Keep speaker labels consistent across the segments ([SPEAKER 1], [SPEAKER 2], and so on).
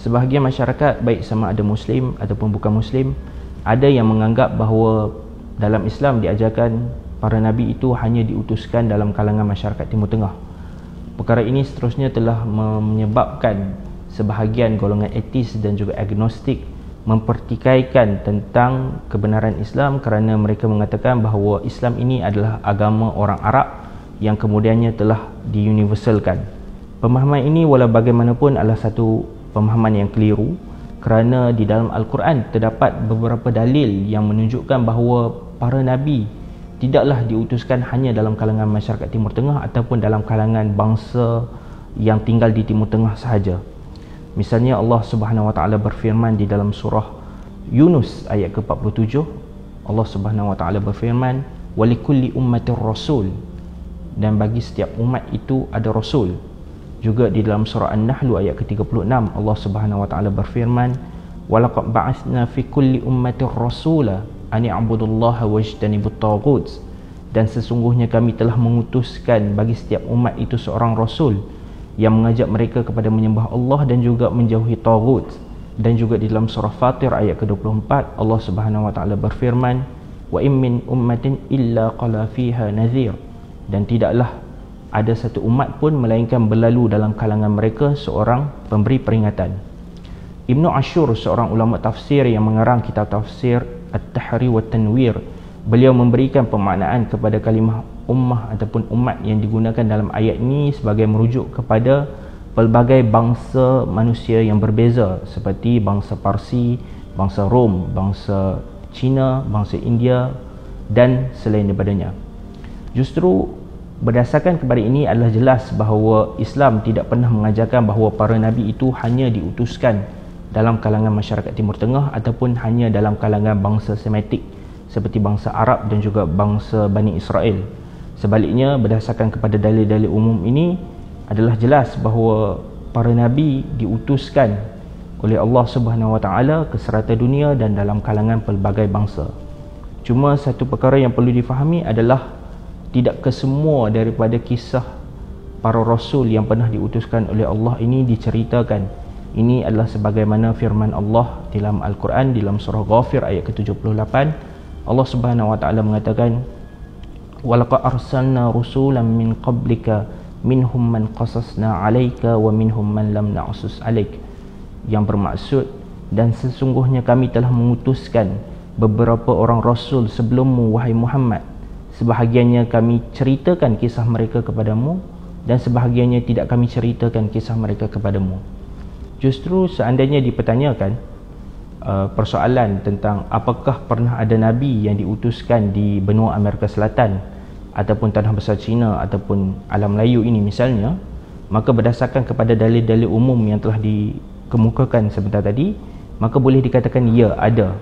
[SPEAKER 1] Sebahagian masyarakat, baik sama ada Muslim ataupun bukan Muslim, ada yang menganggap bahawa dalam Islam diajarkan para Nabi itu hanya diutuskan dalam kalangan masyarakat Timur Tengah. Perkara ini seterusnya telah menyebabkan sebahagian golongan etis dan juga agnostik mempertikaikan tentang kebenaran Islam kerana mereka mengatakan bahawa Islam ini adalah agama orang Arab yang kemudiannya telah diuniversalkan. Pemahaman ini walau bagaimanapun adalah satu pemahaman yang keliru kerana di dalam Al-Quran terdapat beberapa dalil yang menunjukkan bahawa para Nabi tidaklah diutuskan hanya dalam kalangan masyarakat Timur Tengah ataupun dalam kalangan bangsa yang tinggal di Timur Tengah sahaja. Misalnya Allah Subhanahu Wa Taala berfirman di dalam surah Yunus ayat ke-47, Allah Subhanahu Wa Taala berfirman, "Walikulli ummatir rasul", dan bagi setiap umat itu ada rasul. Juga di dalam surah An-Nahl ayat ke-36 Allah Subhanahu Wa Taala berfirman, "Walaqad ba'atsna fi kulli ummatir rasula an i'budullaha wajtanibut taghut", dan sesungguhnya kami telah mengutuskan bagi setiap umat itu seorang rasul yang mengajak mereka kepada menyembah Allah dan juga menjauhi taghut. Dan juga di dalam surah Fatir ayat ke-24 Allah Subhanahu Wa Taala berfirman, "Wa in min ummatin illa qala fiha nadhir", dan tidaklah ada satu umat pun melainkan berlalu dalam kalangan mereka seorang pemberi peringatan. Ibnu Ashur, seorang ulama tafsir yang mengarang kitab tafsir At-Tahrir wa Tanwir, beliau memberikan pemaknaan kepada kalimah ummah ataupun umat yang digunakan dalam ayat ini sebagai merujuk kepada pelbagai bangsa manusia yang berbeza seperti bangsa Parsi, bangsa Rom, bangsa Cina, bangsa India dan selain daripadanya. Justru berdasarkan kepada ini adalah jelas bahawa Islam tidak pernah mengajarkan bahawa para Nabi itu hanya diutuskan dalam kalangan masyarakat Timur Tengah ataupun hanya dalam kalangan bangsa Semitik seperti bangsa Arab dan juga bangsa Bani Israel. Sebaliknya, berdasarkan kepada dalil-dalil umum ini adalah jelas bahawa para Nabi diutuskan oleh Allah Subhanahu Wa Taala ke serata dunia dan dalam kalangan pelbagai bangsa. Cuma satu perkara yang perlu difahami adalah tidak kesemua daripada kisah para Rasul yang pernah diutuskan oleh Allah ini diceritakan. Ini adalah sebagaimana firman Allah dalam Al-Quran dalam surah Ghafir ayat ke-78. Allah Subhanahu Wa Taala mengatakan, "Walaqad arsalna rusulan min qablika minhum man qasasna 'alaika wa minhum man lam na'sus 'alaik", yang bermaksud, dan sesungguhnya kami telah mengutuskan beberapa orang rasul sebelummu wahai Muhammad. Sebahagiannya kami ceritakan kisah mereka kepadamu dan sebahagiannya tidak kami ceritakan kisah mereka kepadamu. Justru seandainya dipertanyakan persoalan tentang apakah pernah ada Nabi yang diutuskan di benua Amerika Selatan ataupun tanah besar China ataupun alam Melayu ini misalnya, maka berdasarkan kepada dalil-dalil umum yang telah dikemukakan sebentar tadi, maka boleh dikatakan ya, ada.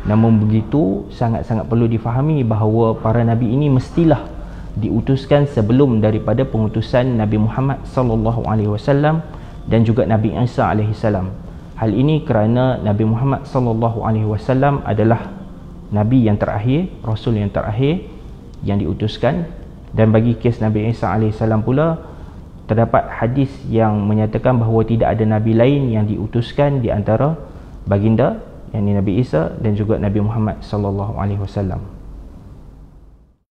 [SPEAKER 1] Namun begitu, sangat-sangat perlu difahami bahawa para Nabi ini mestilah diutuskan sebelum daripada pengutusan Nabi Muhammad sallallahu alaihi wasallam dan juga Nabi Isa alaihi salam. Hal ini kerana Nabi Muhammad sallallahu alaihi wasallam adalah nabi yang terakhir, rasul yang terakhir yang diutuskan, dan bagi kes Nabi Isa alaihi salam pula terdapat hadis yang menyatakan bahawa tidak ada nabi lain yang diutuskan di antara baginda yakni Nabi Isa dan juga Nabi Muhammad sallallahu alaihi wasallam.